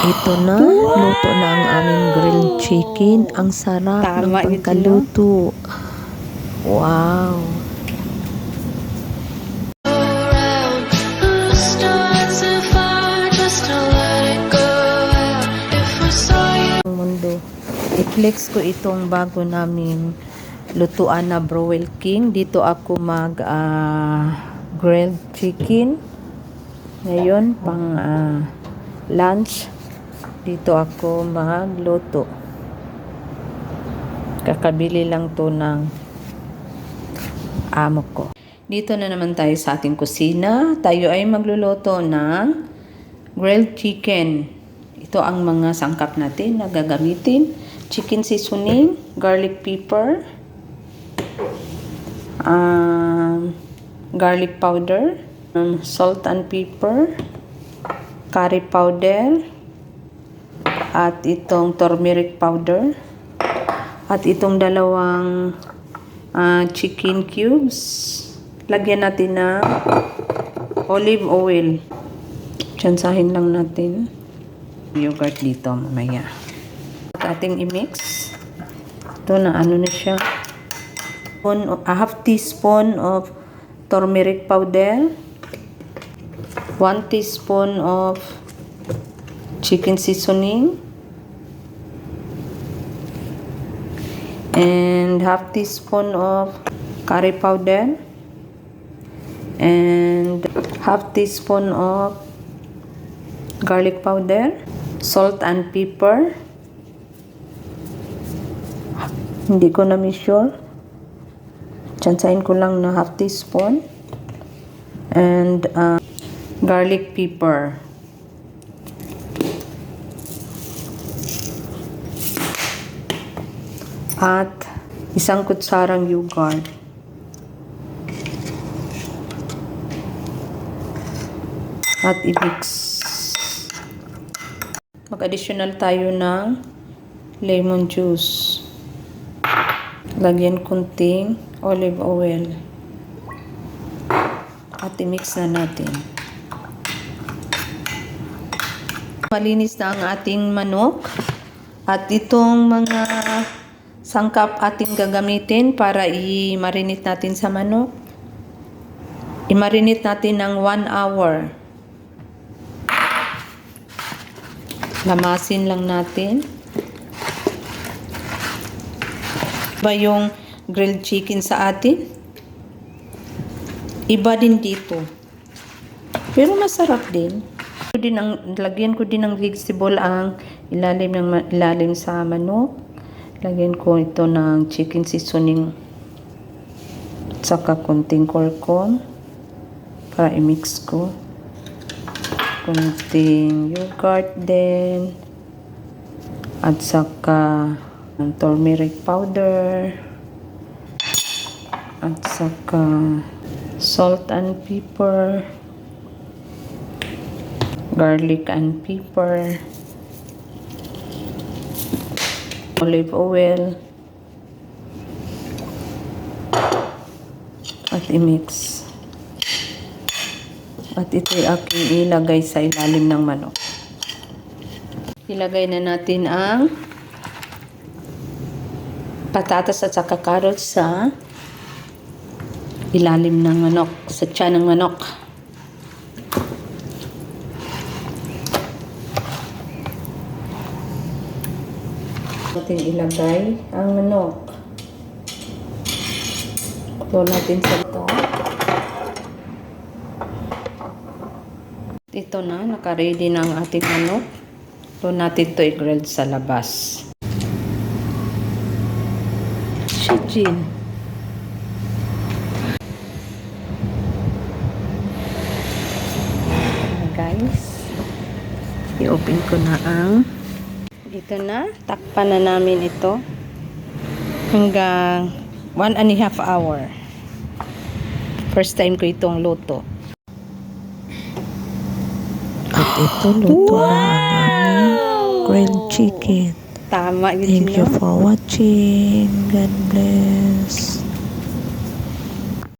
Ito na, luto na ang aming grilled chicken. Ang sarap ng Tama, pagkaluto. Wow! Mundo. I-flex ko itong bago namin lutuan na Broil King. Dito ako mag grilled chicken. Ngayon, pang lunch. Dito ako magluto. Kakabili lang to ng amo ko. Dito na naman tayo sa ating kusina. Tayo ay magluluto ng grilled chicken. Ito ang mga sangkap natin na gagamitin. Chicken seasoning, garlic pepper, garlic powder, salt and pepper, curry powder, at itong turmeric powder, at itong dalawang chicken cubes. Lagyan natin na olive oil. Tsansahin lang natin. Yogurt dito mamaya. At ating i-mix. Ito na ano na siya. A half teaspoon of turmeric powder. 1 teaspoon of chicken seasoning. And half teaspoon of curry powder. And half teaspoon of garlic powder. Salt and pepper. Hindi ko na sure. Tsansahin ko lang na half teaspoon. And garlic pepper. At isang kutsarang yogurt. At i-mix. Mag-additional tayo ng lemon juice. Lagyan kunting olive oil. At i-mix na natin. Malinis na ang ating manok. At itong mga sangkap ating gagamitin para i-marinate natin sa manok. I-marinate natin ng 1 hour. Lamasin lang natin. Iba yung grilled chicken sa atin. Iba din dito. Pero masarap din. Lagyan ko din ng vegetable ang ilalim sa manok. Lagyan ko ito ng chicken seasoning. At saka konting kurkum. Para i-mix ko. Kunting yogurt din. At saka turmeric powder. At saka salt and pepper. Garlic and pepper. Olive oil. At i-mix. At ito'y aking ilagay sa ilalim ng manok. Ilagay na natin ang patatas at saka carrots sa ilalim ng manok, sa tiyan ng manok. Natin ilagay ang manok. Ito natin sa ito. Ito na, naka-ready na ang ating manok. Ito natin ito i-grilled sa labas. Chicken. Guys, i-open ko na ang ito na, takpan na namin ito hanggang 1.5 hour. First time ko itong luto. At ito, luto na ang aming grilled chicken. Tama yun. Thank you for watching. God bless.